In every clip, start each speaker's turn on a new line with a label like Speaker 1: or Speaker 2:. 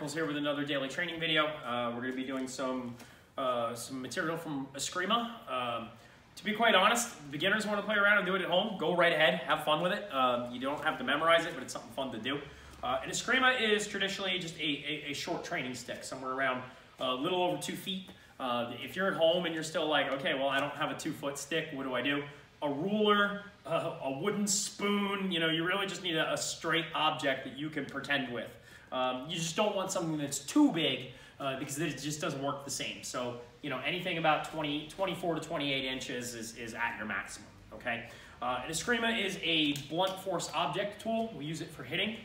Speaker 1: Nichols here with another daily training video. We're going to be doing some material from Escrima. To be quite honest, beginners want to play around and do it at home. Go right ahead, have fun with it. You don't have to memorize it, but it's something fun to do. And Escrima is traditionally just a short training stick, somewhere around a little over 2 feet. If you're at home and you're still like, okay, well, I don't have a 2-foot stick, what do? A ruler, a wooden spoon, you really just need a straight object that you can pretend with. You just don't want something that's too big because it just doesn't work the same. So, anything about 24 to 28 inches is at your maximum, okay? And Escrima is a blunt force object tool. We use it for hitting.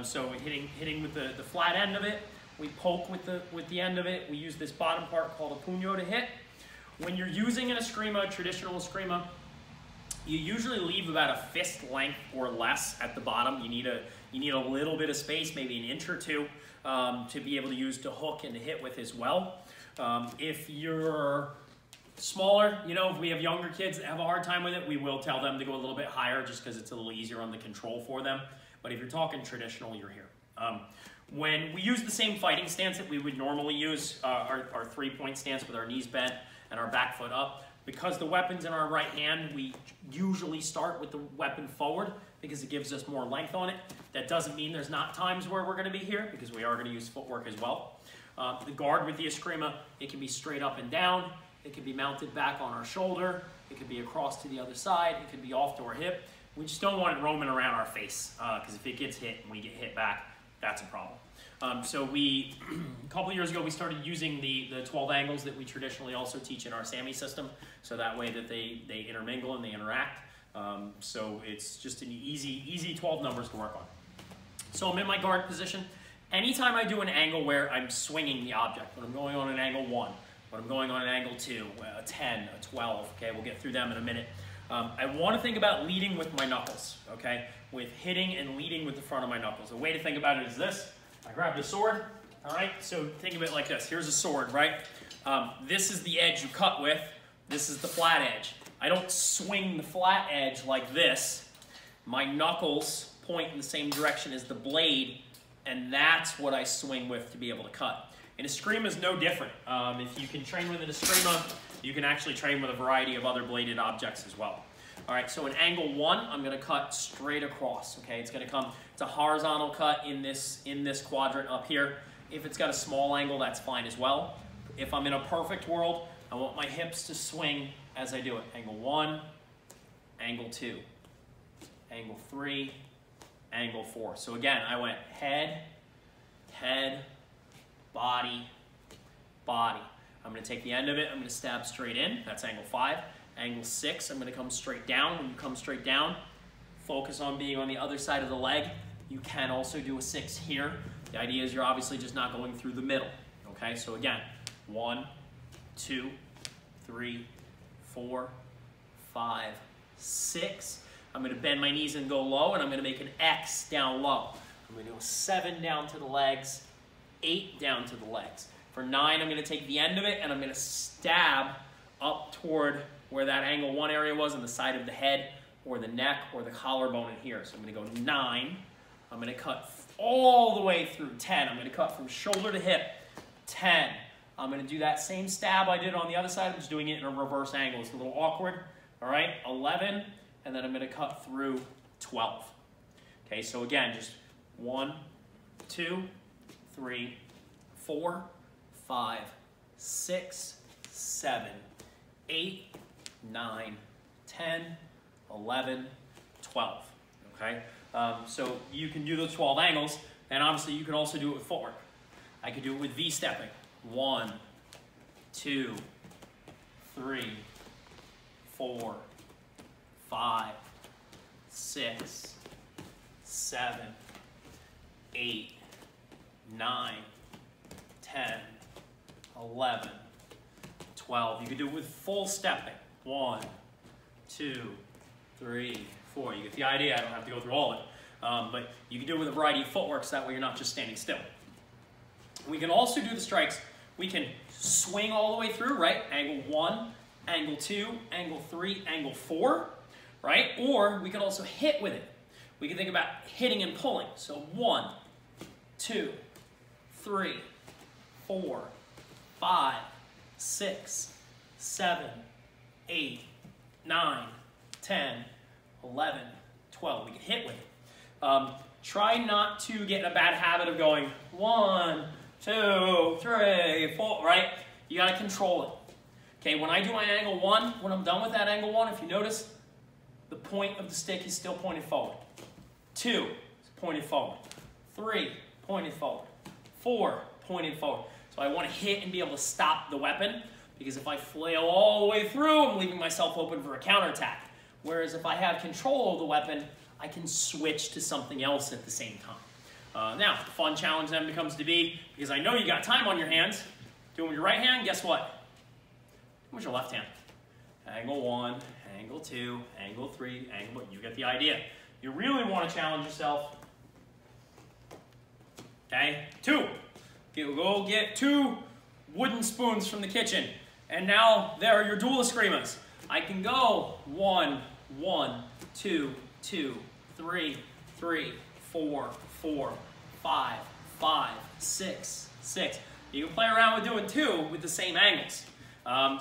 Speaker 1: So hitting with the flat end of it. We poke with the end of it. We use this bottom part called a puño to hit. When you're using an Escrima, traditional Escrima, you usually leave about a fist length or less at the bottom. You need a little bit of space, maybe an inch or two, to be able to use to hook and to hit with as well. If you're smaller, if we have younger kids that have a hard time with it, we will tell them to go a little bit higher just because it's a little easier on the control for them. But if you're talking traditional, you're here. When we use the same fighting stance that we would normally use, our 3-point stance with our knees bent and our back foot up, because the weapon's in our right hand, we usually start with the weapon forward because it gives us more length on it. That doesn't mean there's not times where we're going to be here because we are going to use footwork as well. The guard with the Escrima, it can be straight up and down. It can be mounted back on our shoulder. It could be across to the other side. It could be off to our hip. We just don't want it roaming around our face because if it gets hit and we get hit back, that's a problem. So a couple of years ago, we started using the 12 angles that we traditionally also teach in our SAMI system, so that way that they intermingle and they interact. So it's just an easy 12 numbers to work on. So I'm in my guard position. Anytime I do an angle where I'm swinging the object, when I'm going on an angle 1, when I'm going on an angle 2, a 10, a 12, okay, we'll get through them in a minute. I want to think about leading with my knuckles, okay, with hitting and leading with the front of my knuckles. A way to think about it is this. I grabbed a sword, all right? So think of it like this. Here's a sword, right? This is the edge you cut with. This is the flat edge. I don't swing the flat edge like this. My knuckles point in the same direction as the blade, and that's what I swing with to be able to cut. And Escrima is no different. If you can train with an Escrima, you can actually train with a variety of other bladed objects as well. All right, so in angle 1, I'm going to cut straight across, okay? It's a horizontal cut in this quadrant up here. If it's got a small angle, that's fine as well. If I'm in a perfect world, I want my hips to swing as I do it. Angle 1, angle 2, angle 3, angle 4. So again, I went head, body, body. I'm going to take the end of it, I'm going to stab straight in. That's angle 5. Angle 6, I'm going to come straight down. When you come straight down, focus on being on the other side of the leg. You can also do a 6 here. The idea is you're obviously just not going through the middle. Okay, so again, 1, 2, 3, 4, 5, 6. I'm going to bend my knees and go low, and I'm going to make an X down low. I'm going to do a 7 down to the legs, 8 down to the legs. For 9, I'm going to take the end of it, and I'm going to stab up toward where that angle 1 area was on the side of the head or the neck or the collarbone in here. So I'm going to go 9. I'm going to cut all the way through 10. I'm going to cut from shoulder to hip, 10. I'm going to do that same stab I did on the other side. I'm just doing it in a reverse angle. It's a little awkward. All right, 11, and then I'm going to cut through 12. Okay, so again, just 1, 2, 3, 4, 5, 6, 7, 8, 9, 10, 11, 12, okay? So you can do those 12 angles, and obviously you can also do it with footwork. I could do it with V-stepping. 1, 2, 3, 4, 5, 6, 7, 8, 9, 10, 11, 12. You could do it with full stepping. 1, 2, 3, 4. You get the idea. I don't have to go through all of it. But you can do it with a variety of footwork, so that way you're not just standing still. We can also do the strikes. We can swing all the way through, right? Angle 1, angle 2, angle 3, angle 4, right? Or we can also hit with it. We can think about hitting and pulling. So 1, 2, 3, 4, 5, 6, 7, 8, 9, 10, 11, 12. We can hit with it. Try not to get in a bad habit of going 1, 2, 3, 4, right? You got to control it. Okay, when I do my angle 1, when I'm done with that angle 1, if you notice, the point of the stick is still pointed forward. 2 is pointed forward. 3 pointed forward. 4 pointed forward. So I want to hit and be able to stop the weapon, because if I flail all the way through, I'm leaving myself open for a counterattack. Whereas if I have control of the weapon, I can switch to something else at the same time. Now, the fun challenge then becomes to be, because I know you got time on your hands, do it with your right hand, guess what? What's your left hand? Angle 1, angle 2, angle 3, angle, you get the idea. You really want to challenge yourself. Okay, 2. Go get 2 wooden spoons from the kitchen. And now there are your dual Escrimas. I can go 1, 1, 2, 2, 3, 3, 4, 4, 5, 5, 6, 6. You can play around with doing 2 with the same angles.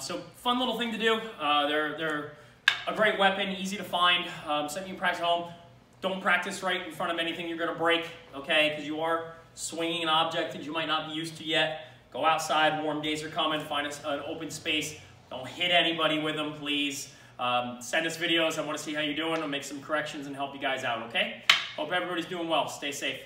Speaker 1: So fun little thing to do. They're a great weapon, easy to find, something you can practice at home. Don't practice right in front of anything you're going to break, okay, because you are swinging an object that you might not be used to yet. Go outside, warm days are coming, find an open space. Don't hit anybody with them, please. Send us videos. I want to see how you're doing. I'll make some corrections and help you guys out, okay? Hope everybody's doing well. Stay safe.